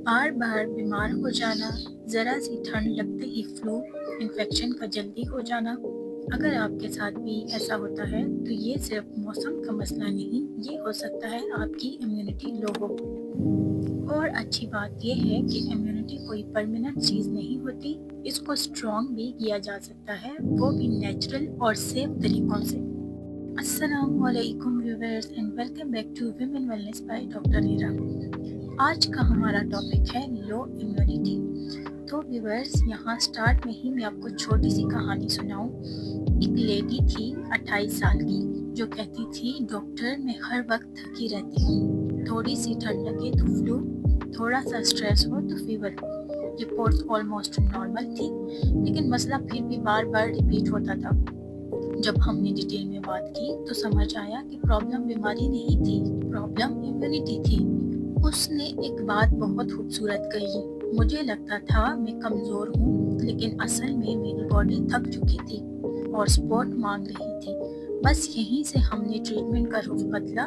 बार बार बीमार हो जाना, ज़रा सी ठंड लगते ही फ्लू इन्फेक्शन का जल्दी हो जाना। अगर आपके साथ भी ऐसा होता है तो ये सिर्फ मौसम का मसला नहीं, ये हो सकता है आपकी इम्यूनिटी लो हो। और अच्छी बात यह है कि इम्यूनिटी कोई परमानेंट चीज़ नहीं होती, इसको स्ट्रॉन्ग भी किया जा सकता है, वो भी नेचुरल और सेफ तरीक़ों से। अस्सलामुअलैकुम viewers and welcome back to women wellness by doctor Neera. आज का हमारा टॉपिक है लो इम्यूनिटी। तो व्यूअर्स, यहाँ स्टार्ट में ही मैं आपको छोटी सी कहानी सुनाऊं। एक लेडी थी 28 साल की जो कहती थी, डॉक्टर मैं हर वक्त थकी रहती हूँ, थोड़ी सी ठंड लगे तो फ्लू, थोड़ा सा स्ट्रेस हो तो फीवर। रिपोर्ट्स ऑलमोस्ट नॉर्मल थी, लेकिन मसला फिर भी बार बार रिपीट होता था। जब हमने डिटेल में बात की तो समझ आया कि प्रॉब्लम बीमारी नहीं थी, प्रॉब्लम इम्यूनिटी थी। उसने एक बात बहुत खूबसूरत कही, मुझे लगता था मैं कमज़ोर हूँ, लेकिन असल में मेरी बॉडी थक चुकी थी और सपोर्ट मांग रही थी। बस यहीं से हमने ट्रीटमेंट का रुख बदला,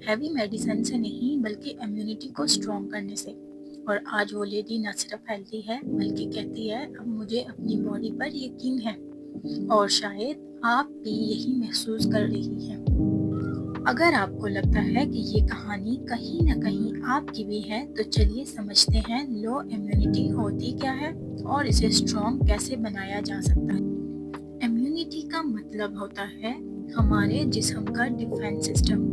हैवी मेडिसिन से नहीं बल्कि इम्यूनिटी को स्ट्रॉन्ग करने से। और आज वो लेडी न सिर्फ हेल्दी है बल्कि कहती है, अब मुझे अपनी बॉडी पर यकीन है। और शायद आप भी यही महसूस कर रही हैं। अगर आपको लगता है कि ये कहानी कहीं ना कहीं आपकी भी है तो चलिए समझते हैं लो इम्यूनिटी होती क्या है और इसे स्ट्रॉन्ग कैसे बनाया जा सकता है। इम्यूनिटी का मतलब होता है हमारे जिस्म का डिफेंस सिस्टम,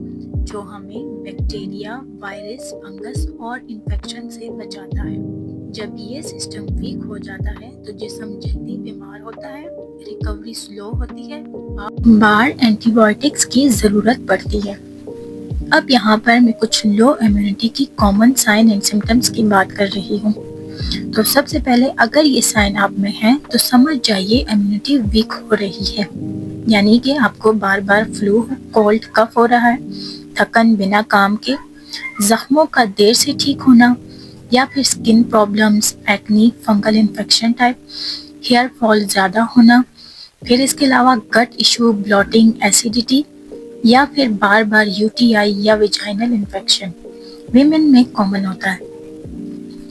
जो हमें बैक्टीरिया, वायरस, फंगस और इन्फेक्शन से बचाता है। जब ये सिस्टम वीक हो जाता है तो जिस्म जल्दी बीमार होता है, रिकवरी स्लो होती है, बार एंटीबायोटिक्स की ज़रूरत पड़ती है। अब यहाँ पर मैं कुछ लो इम्यूनिटी की कॉमन साइन एंड सिम्टम्स की बात कर रही हूँ। तो सबसे पहले अगर ये साइन आप में है तो समझ जाइए इम्यूनिटी वीक हो रही है, यानी कि आपको बार बार फ्लू, कोल्ड, कफ हो रहा है, थकन बिना काम के, जख्मों का देर से ठीक होना, या फिर skin problems, acne, fungal infection type, hair fall ज़्यादा होना, फिर इसके अलावा गट इशू, ब्लॉटिंग, एसिडिटी, या फिर बार बार यूटीआई या वेजाइनल इन्फेक्शन विमेन में कॉमन होता है।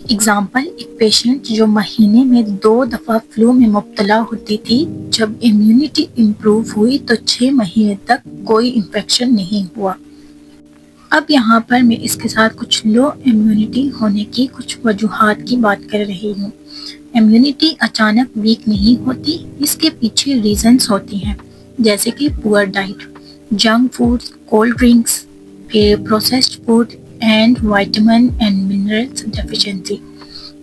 एग्जाम्पल, एक पेशेंट जो महीने में 2 दफ़ा फ्लू में मुब्तला होती थी, जब इम्यूनिटी इम्प्रूव हुई तो 6 महीने तक कोई इन्फेक्शन नहीं हुआ। अब यहाँ पर मैं इसके साथ कुछ लो इम्यूनिटी होने की कुछ वजूहात की बात कर रही हूँ। इम्यूनिटी अचानक वीक नहीं होती, इसके पीछे रीजंस होती हैं, जैसे कि poor diet, junk foods, cold drinks, फिर processed food and vitamin and minerals deficiency.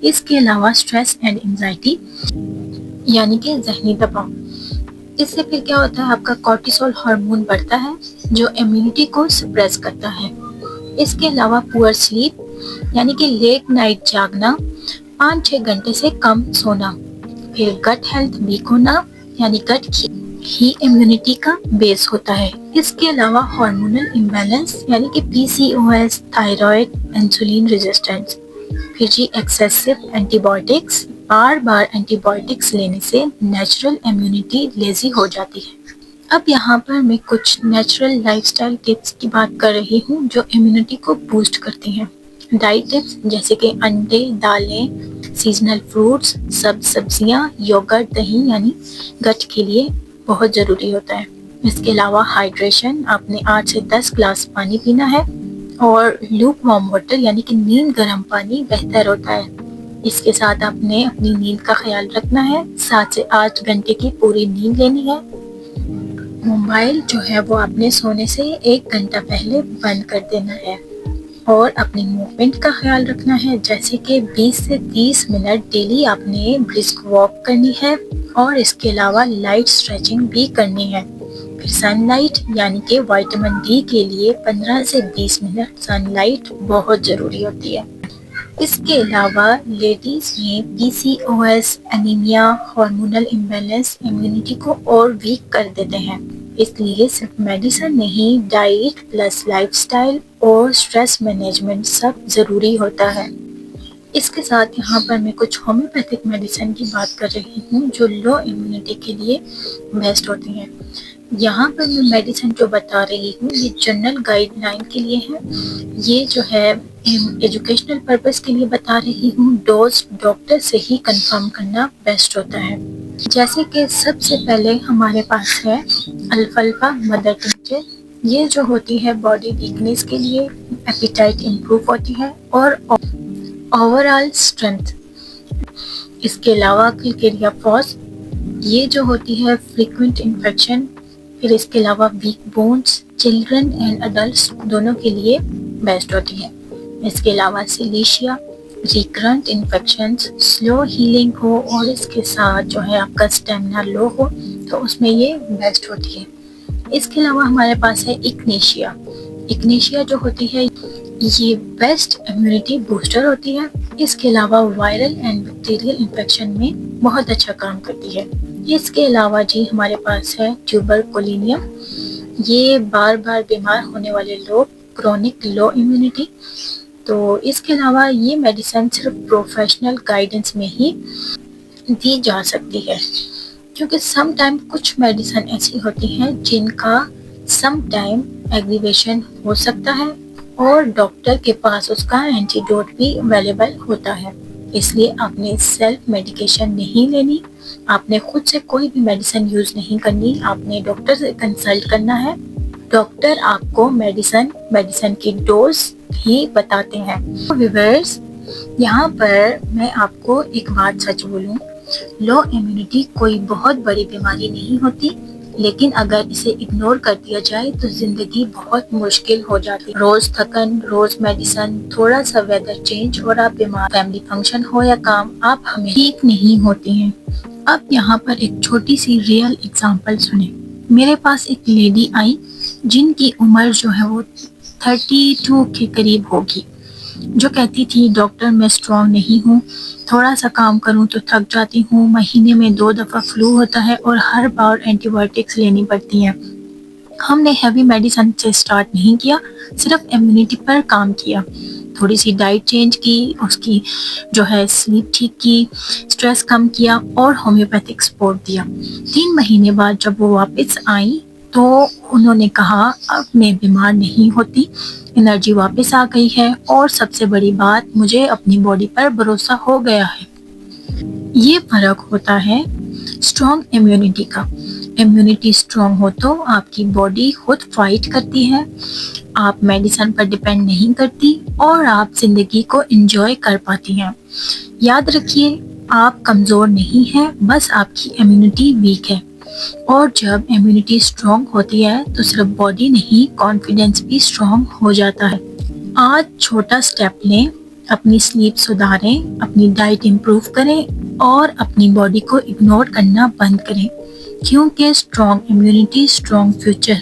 इसके अलावा स्ट्रेस एंड एंजाइटी, यानी कि जहनी दबाव। इससे फिर क्या होता है, आपका कॉर्टिसोल हार्मोन बढ़ता है जो इम्यूनिटी को सप्रेस करता है। इसके अलावा पुअर स्लीप, यानी कि लेट नाइट जागना, 5-6 घंटे से कम सोना, फिर गट हेल्थ वीक होना, यानी गट ही इम्यूनिटी का बेस होता है। इसके अलावा हार्मोनल इम्बैलेंस, यानी कि पीसीओएस, थायराइड, इंसुलिन रेजिस्टेंस, फिर जी एक्सेसिव एंटीबायोटिक्स, बार बार एंटीबायोटिक्स लेने से नेचुरल इम्यूनिटी लेजी हो जाती है। अब यहाँ पर मैं कुछ नेचुरल लाइफस्टाइल टिप्स की बात कर रही हूँ जो इम्यूनिटी को बूस्ट करती हैं। डाइट टिप्स जैसे कि अंडे, दालें, सीजनल फ्रूट्स, सब्जियाँ, योगर्ट, दही, यानी गट के लिए बहुत ज़रूरी होता है। इसके अलावा हाइड्रेशन, आपने 8 से 10 ग्लास पानी पीना है, और लूक वार्म वाटर, यानी कि नींद गर्म पानी बेहतर होता है। इसके साथ आपने अपनी नींद का ख्याल रखना है, 7 से 8 घंटे की पूरी नींद लेनी है। मोबाइल जो है वो आपने सोने से 1 घंटा पहले बंद कर देना है, और अपनी मूवमेंट का ख्याल रखना है, जैसे कि 20 से 30 मिनट डेली आपने ब्रिस्क वॉक करनी है, और इसके अलावा लाइट स्ट्रेचिंग भी करनी है। फिर सनलाइट, यानी कि विटामिन डी के लिए 15 से 20 मिनट सनलाइट बहुत ज़रूरी होती है। इसके अलावा लेडीज़ में PCOS, anaemia, hormonal imbalance immunity को और वीक कर देते हैं, इसलिए सिर्फ मेडिसिन नहीं, डाइट प्लस लाइफस्टाइल और स्ट्रेस मैनेजमेंट सब ज़रूरी होता है। इसके साथ यहाँ पर मैं कुछ होम्योपैथिक मेडिसिन की बात कर रही हूँ जो लो इम्यूनिटी के लिए बेस्ट होती हैं। यहाँ पर मैं मेडिसिन जो बता रही हूँ ये जनरल गाइडलाइन के लिए है, ये जो है एजुकेशनल पर्पस के लिए बता रही हूँ। डोज डॉक्टर से ही कंफर्म करना बेस्ट होता है। जैसे कि सबसे पहले हमारे पास है अल्फाल्फा मदर टिंचर। ये जो होती है बॉडी वीकनेस के लिए, एपिटाइट इम्प्रूव होती है और ओवरऑल स्ट्रेंथ। इसके अलावा क्लिकेरिया फॉस, ये जो होती है फ्रीक्वेंट इन्फेक्शन। फिर इसके अलावा weak bones, children and adults दोनों के लिए बेस्ट होती है। इसके अलावा silicea, recurrent infections, slow healing हो और इसके साथ जो है आपका स्टेमिना लो हो तो उसमें ये बेस्ट होती है। इसके अलावा हमारे पास है इग्नेशिया। इग्नेशिया जो होती है ये बेस्ट इम्यूनिटी बूस्टर होती है। इसके अलावा वायरल एंड बैक्टीरियल इन्फेक्शन में बहुत अच्छा काम करती है। इसके अलावा जी हमारे पास है ट्यूबरकुलिनियम। ये बार बार बीमार होने वाले लोग, क्रोनिक लो इम्यूनिटी। तो इसके अलावा ये मेडिसिन सिर्फ प्रोफेशनल गाइडेंस में ही दी जा सकती है, क्योंकि सम टाइम कुछ मेडिसिन ऐसी होती हैं जिनका सम टाइम एग्रीवेशन हो सकता है और डॉक्टर के पास उसका एंटीडोट भी अवेलेबल होता है। इसलिए आपने सेल्फ मेडिकेशन नहीं लेनी, आपने खुद से कोई भी मेडिसिन यूज नहीं करनी, आपने डॉक्टर से कंसल्ट करना है। डॉक्टर आपको मेडिसिन की डोज ही बताते हैं। तो व्यूअर्स, यहाँ पर मैं आपको एक बात सच बोलूँ, लो इम्यूनिटी कोई बहुत बड़ी बीमारी नहीं होती, लेकिन अगर इसे इग्नोर कर दिया जाए तो जिंदगी बहुत मुश्किल हो जाती है। रोज थकन, रोज मेडिसिन, थोड़ा सा वेदर चेंज और आप बीमार, फैमिली फंक्शन हो या काम, आप हमें ठीक नहीं होती हैं। अब यहाँ पर एक छोटी सी रियल एग्जांपल सुने। मेरे पास एक लेडी आई जिनकी उम्र जो है वो 32 के करीब होगी, जो कहती थी डॉक्टर मैं स्ट्रॉन्ग नहीं हूँ, थोड़ा सा काम करूँ तो थक जाती हूँ, महीने में 2 दफ़ा फ्लू होता है और हर बार एंटीबायोटिक्स लेनी पड़ती हैं। हमने हैवी मेडिसिन से स्टार्ट नहीं किया, सिर्फ इम्यूनिटी पर काम किया। थोड़ी सी डाइट चेंज की, उसकी जो है स्लीप ठीक की, स्ट्रेस कम किया और होम्योपैथिक सपोर्ट दिया। 3 महीने बाद जब वो वापस आई तो उन्होंने कहा अब मैं बीमार नहीं होती, एनर्जी वापस आ गई है और सबसे बड़ी बात, मुझे अपनी बॉडी पर भरोसा हो गया है। ये फर्क होता है स्ट्रॉन्ग इम्यूनिटी का। इम्यूनिटी स्ट्रॉन्ग हो तो आपकी बॉडी खुद फाइट करती है, आप मेडिसिन पर डिपेंड नहीं करती और आप जिंदगी को एंजॉय कर पाती हैं। याद रखिए, आप कमज़ोर नहीं हैं, बस आपकी इम्यूनिटी वीक है। और जब इम्यूनिटी स्ट्रॉन्ग होती है तो सिर्फ बॉडी नहीं, कॉन्फिडेंस भी स्ट्रॉन्ग हो जाता है। आज छोटा स्टेप लें, अपनी स्लीप सुधारें, अपनी डाइट इम्प्रूव करें और अपनी बॉडी को इग्नोर करना बंद करें, क्योंकि स्ट्रॉन्ग इम्यूनिटी स्ट्रॉन्ग फ्यूचर।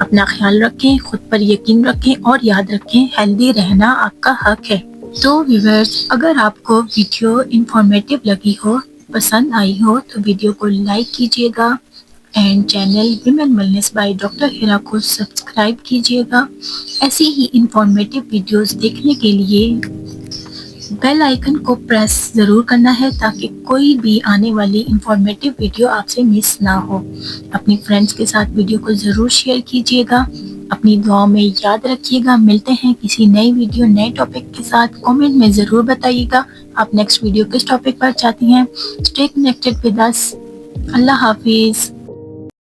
अपना ख्याल रखें, खुद पर यकीन रखें और याद रखें हेल्दी रहना आपका हक है। तो व्यूअर्स, अगर आपको वीडियो इंफॉर्मेटिव लगी हो, पसंद आई हो तो वीडियो को लाइक कीजिएगा and channel women wellness by doctor Heera को सब्सक्राइब कीजिएगा। ऐसी ही इंफॉर्मेटिव वीडियोस देखने के लिए बेल आइकन को प्रेस ज़रूर करना है ताकि कोई भी आने वाली इंफॉर्मेटिव वीडियो आपसे मिस ना हो। अपनी फ्रेंड्स के साथ वीडियो को ज़रूर शेयर कीजिएगा। अपनी दुआओं में याद रखिएगा। मिलते हैं किसी नई वीडियो, नए टॉपिक के साथ। कमेंट में ज़रूर बताइएगा आप नेक्स्ट वीडियो किस टॉपिक पर चाहती हैं। Stay connected with us. अल्लाह हाफिज़।